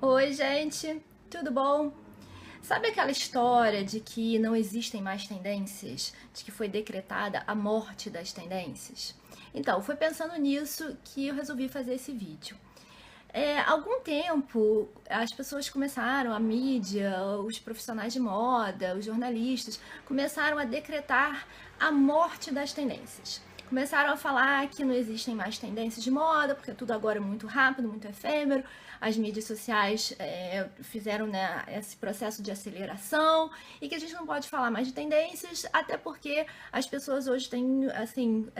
Oi, gente, tudo bom? Sabe aquela história de que não existem mais tendências? De que foi decretada a morte das tendências? Então, foi pensando nisso que eu resolvi fazer esse vídeo. Há algum tempo, as pessoas começaram, a mídia, os profissionais de moda, os jornalistas, começaram a decretar a morte das tendências. Começaram a falar que não existem mais tendências de moda, porque tudo agora é muito rápido, muito efêmero. As mídias sociais fizeram, né, esse processo de aceleração e que a gente não pode falar mais de tendências, até porque as pessoas hoje têm assim,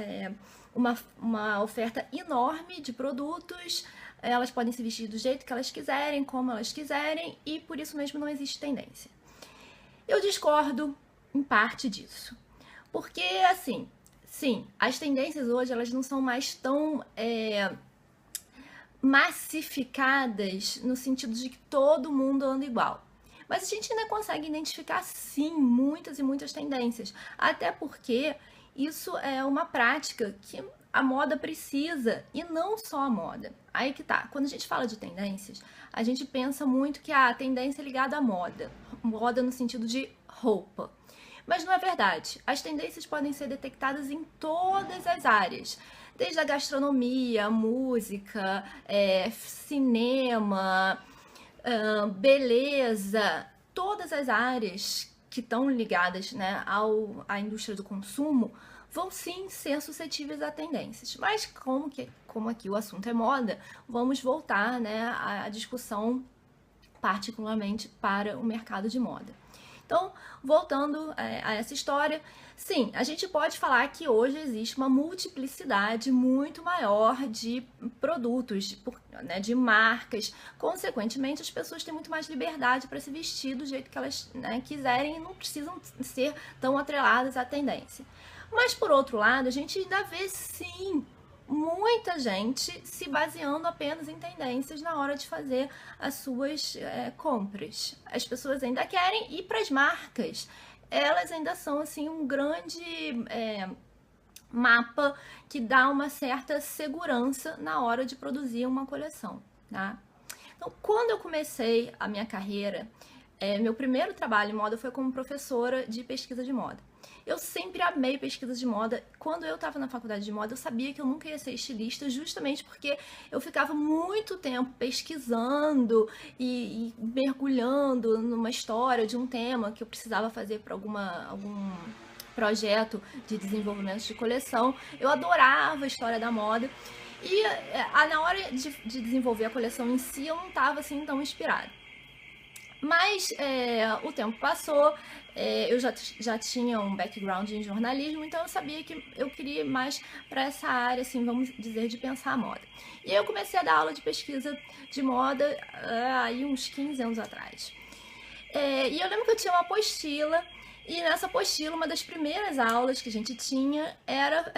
uma oferta enorme de produtos. Elas podem se vestir do jeito que elas quiserem, como elas quiserem, e por isso mesmo não existe tendência. Eu discordo em parte disso. Porque, assim, sim, as tendências hoje elas não são mais tão massificadas no sentido de que todo mundo anda igual. Mas a gente ainda consegue identificar, sim, muitas e muitas tendências. Até porque isso é uma prática que a moda precisa, e não só a moda. Aí que tá. Quando a gente fala de tendências, a gente pensa muito que a tendência é ligada à moda. Moda no sentido de roupa. Mas não é verdade. As tendências podem ser detectadas em todas as áreas, desde a gastronomia, música, cinema, beleza, todas as áreas que estão ligadas, né, à indústria do consumo vão sim ser suscetíveis a tendências. Mas como aqui o assunto é moda, vamos voltar, né, à discussão particularmente para o mercado de moda. Então, voltando a essa história, sim, a gente pode falar que hoje existe uma multiplicidade muito maior de produtos, né, de marcas. Consequentemente, as pessoas têm muito mais liberdade para se vestir do jeito que elas, né, quiserem e não precisam ser tão atreladas à tendência. Mas, por outro lado, a gente ainda vê, sim, muita gente se baseando apenas em tendências na hora de fazer as suas compras. As pessoas ainda querem ir para as marcas. Elas ainda são assim um grande mapa que dá uma certa segurança na hora de produzir uma coleção, tá? Então, quando eu comecei a minha carreira, meu primeiro trabalho em moda foi como professora de pesquisa de moda. Eu sempre amei pesquisa de moda. Quando eu estava na faculdade de moda, eu sabia que eu nunca ia ser estilista, justamente porque eu ficava muito tempo pesquisando e mergulhando numa história de um tema que eu precisava fazer para algum projeto de desenvolvimento de coleção. Eu adorava a história da moda. E na hora de desenvolver a coleção em si, eu não estava assim tão inspirada. Mas o tempo passou, eu já tinha um background em jornalismo, então eu sabia que eu queria ir mais para essa área, assim, vamos dizer, de pensar a moda. E aí eu comecei a dar aula de pesquisa de moda aí uns 15 anos atrás. E eu lembro que eu tinha uma apostila, e nessa apostila, uma das primeiras aulas que a gente tinha era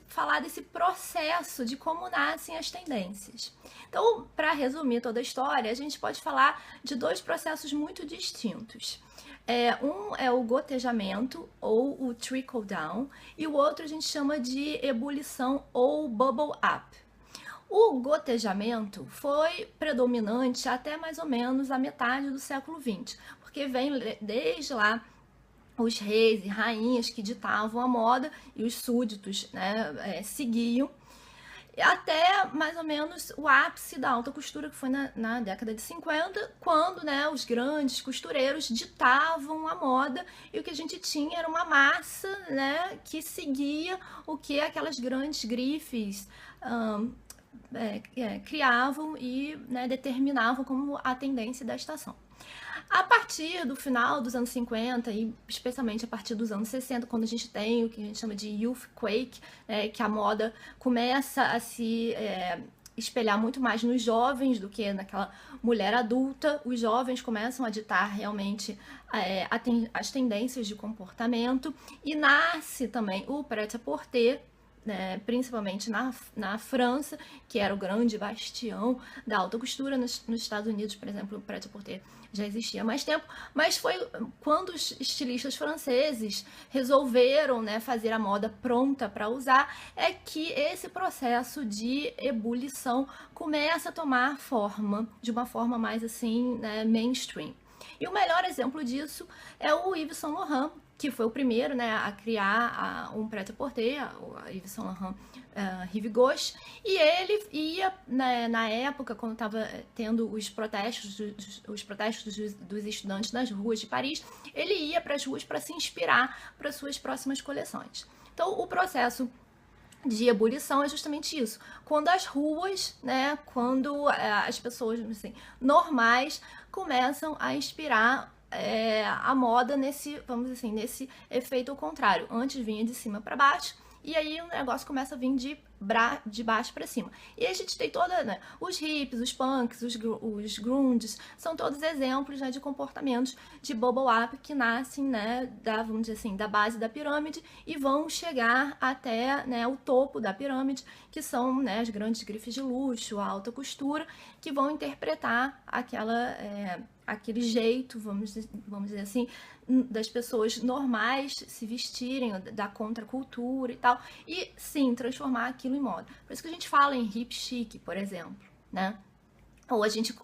falar desse processo de como nascem as tendências. Então, para resumir toda a história, a gente pode falar de dois processos muito distintos. Um é o gotejamento, ou o trickle down, e o outro a gente chama de ebulição ou bubble up. O gotejamento foi predominante até mais ou menos a metade do século XX, porque vem desde lá os reis e rainhas que ditavam a moda e os súditos, né, seguiam, até mais ou menos o ápice da alta costura, que foi na década de 50, quando, né, os grandes costureiros ditavam a moda e o que a gente tinha era uma massa, né, que seguia o que aquelas grandes grifes criavam e, né, determinavam como a tendência da estação. A partir do final dos anos 50 e especialmente a partir dos anos 60, quando a gente tem o que a gente chama de youth quake, que a moda começa a se espelhar muito mais nos jovens do que naquela mulher adulta, os jovens começam a ditar realmente as tendências de comportamento e nasce também o prêt-à-porter, né, principalmente na França, que era o grande bastião da alta costura. Nos Estados Unidos, por exemplo, o prêt-à-porter já existia há mais tempo, mas foi quando os estilistas franceses resolveram, né, fazer a moda pronta para usar, é que esse processo de ebulição começa a tomar forma, de uma forma mais assim, né, mainstream. E o melhor exemplo disso é o Yves Saint Laurent, que foi o primeiro, né, a criar um prêt-à-porter, a Yves Saint Laurent Rive Gauche, e ele ia, né, na época, quando estava tendo os protestos dos estudantes nas ruas de Paris, ele ia para as ruas para se inspirar para suas próximas coleções. Então, o processo de ebulição é justamente isso. Quando as ruas, né, quando as pessoas assim, normais começam a inspirar a moda nesse, vamos dizer assim, nesse efeito ao contrário. Antes vinha de cima para baixo, e aí o negócio começa a vir de baixo para cima. E aí a gente tem toda, né, os hips, os punks, os grunges, são todos exemplos, né, de comportamentos de bubble up que nascem, né, vamos dizer assim, da base da pirâmide e vão chegar até, né, o topo da pirâmide, que são, né, as grandes grifes de luxo, a alta costura, que vão interpretar aquele jeito, vamos dizer assim, das pessoas normais se vestirem, da contracultura e tal, e sim, transformar aquilo em moda. Por isso que a gente fala em hip chic, por exemplo, né? Ou a gente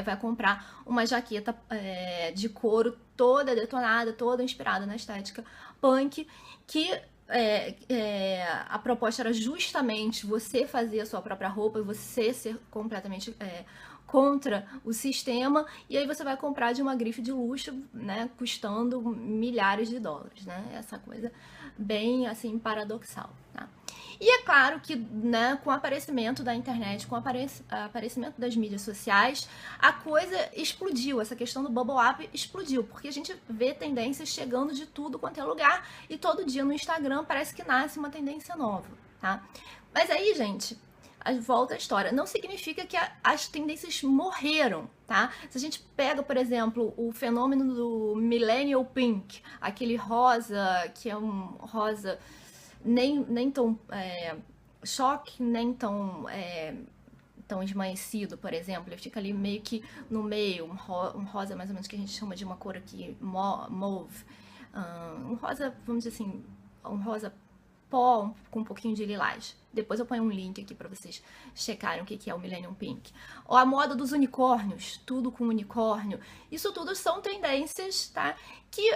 vai comprar uma jaqueta de couro toda detonada, toda inspirada na estética punk, que a proposta era justamente você fazer a sua própria roupa, você ser completamente contra o sistema, e aí você vai comprar de uma grife de luxo, né, custando milhares de dólares, né? Essa coisa bem, assim, paradoxal, tá? E é claro que, né, com o aparecimento da internet, com o aparecimento das mídias sociais, a coisa explodiu, essa questão do bubble up explodiu, porque a gente vê tendências chegando de tudo quanto é lugar, e todo dia no Instagram parece que nasce uma tendência nova, tá? Mas aí, gente, volta à história. Não significa que as tendências morreram, tá? Se a gente pega, por exemplo, o fenômeno do Millennial Pink, aquele rosa, que é um rosa nem tão choque, nem tão esmaecido, por exemplo. Ele fica ali meio que no meio, um rosa mais ou menos que a gente chama de uma cor aqui, mauve. Um rosa, vamos dizer assim, um rosa pó com um pouquinho de lilás. Depois eu ponho um link aqui para vocês checarem o que é o Millennium Pink. Ou a moda dos unicórnios, tudo com unicórnio. Isso tudo são tendências, tá? Que,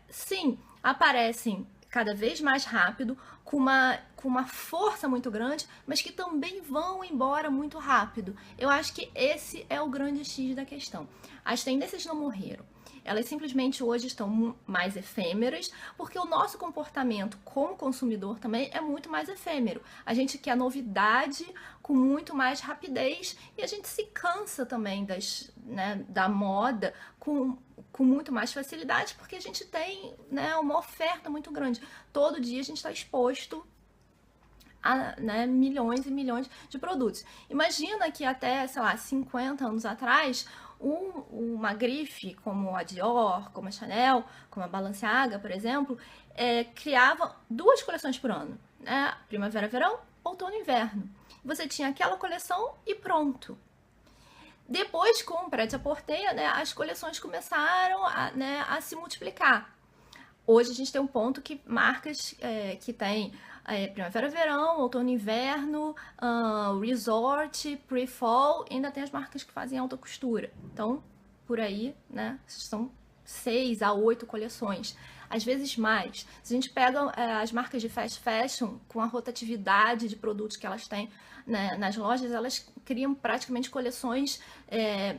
sim, aparecem cada vez mais rápido, com uma força muito grande, mas que também vão embora muito rápido. Eu acho que esse é o grande X da questão. As tendências não morreram. Elas simplesmente hoje estão mais efêmeras, porque o nosso comportamento como consumidor também é muito mais efêmero. A gente quer novidade com muito mais rapidez e a gente se cansa também da moda com muito mais facilidade, porque a gente tem, né, uma oferta muito grande. Todo dia a gente está exposto a, né, milhões e milhões de produtos. Imagina que até, sei lá, 50 anos atrás, uma grife como a Dior, como a Chanel, como a Balenciaga, por exemplo, criava 2 coleções por ano, né? Primavera-verão, outono-inverno. Você tinha aquela coleção e pronto. Depois, com o prêt-à-porter, né, as coleções começaram a se multiplicar. Hoje a gente tem um ponto que marcas que tem primavera-verão, outono-inverno, resort, pre-fall, ainda tem as marcas que fazem alta costura. Então, por aí, né, são 6 a 8 coleções, às vezes mais. Se a gente pega as marcas de fast fashion, com a rotatividade de produtos que elas têm, né, nas lojas, elas criam praticamente coleções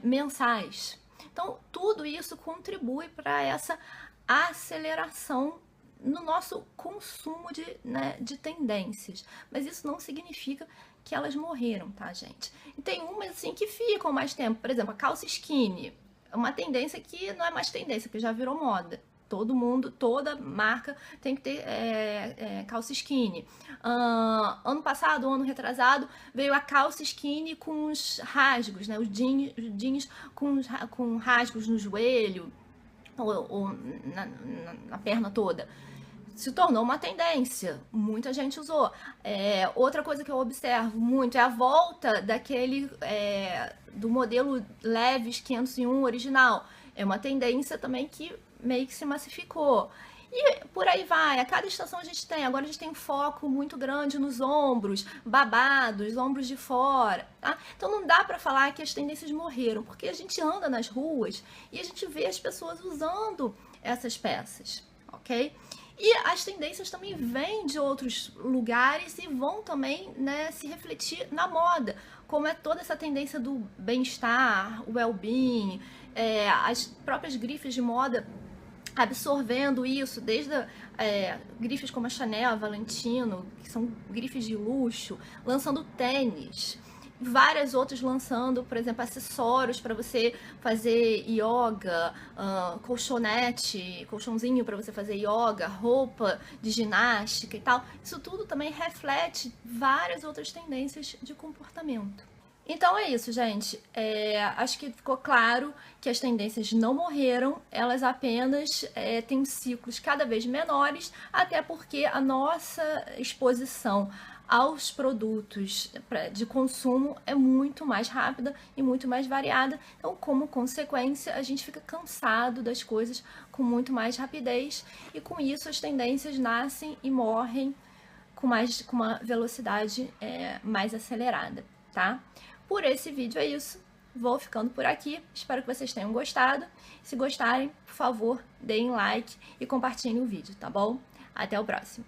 mensais. Então, tudo isso contribui para essa aceleração no nosso consumo de tendências. Mas isso não significa que elas morreram, tá, gente? E tem umas, assim, que ficam mais tempo. Por exemplo, a calça skinny. É uma tendência que não é mais tendência, que já virou moda. Todo mundo, toda marca tem que ter calça skinny. Ano passado, ano retrasado, veio a calça skinny com os rasgos, né? Os jeans com rasgos no joelho ou na perna toda. se tornou uma tendência, muita gente usou. Outra coisa que eu observo muito é a volta do modelo Levi's 501 original. É uma tendência também que meio que se massificou. E por aí vai, a cada estação a gente tem. Agora a gente tem um foco muito grande nos ombros, babados, ombros de fora, tá? Então não dá pra falar que as tendências morreram, porque a gente anda nas ruas e a gente vê as pessoas usando essas peças, ok? E as tendências também vêm de outros lugares e vão também, né, se refletir na moda, como é toda essa tendência do bem-estar, o well-being, as próprias grifes de moda absorvendo isso, desde grifes como a Chanel, a Valentino, que são grifes de luxo, lançando tênis, várias outras lançando, por exemplo, acessórios para você fazer yoga, colchonete, colchãozinho para você fazer yoga, roupa de ginástica e tal. Isso tudo também reflete várias outras tendências de comportamento. Então é isso, gente. Acho que ficou claro que as tendências não morreram, elas apenas têm ciclos cada vez menores, até porque a nossa exposição aos produtos de consumo é muito mais rápida e muito mais variada. Então, como consequência, a gente fica cansado das coisas com muito mais rapidez e com isso as tendências nascem e morrem com uma velocidade mais acelerada, tá? Por esse vídeo é isso. Vou ficando por aqui. Espero que vocês tenham gostado. Se gostarem, por favor, deem like e compartilhem o vídeo, tá bom? Até o próximo.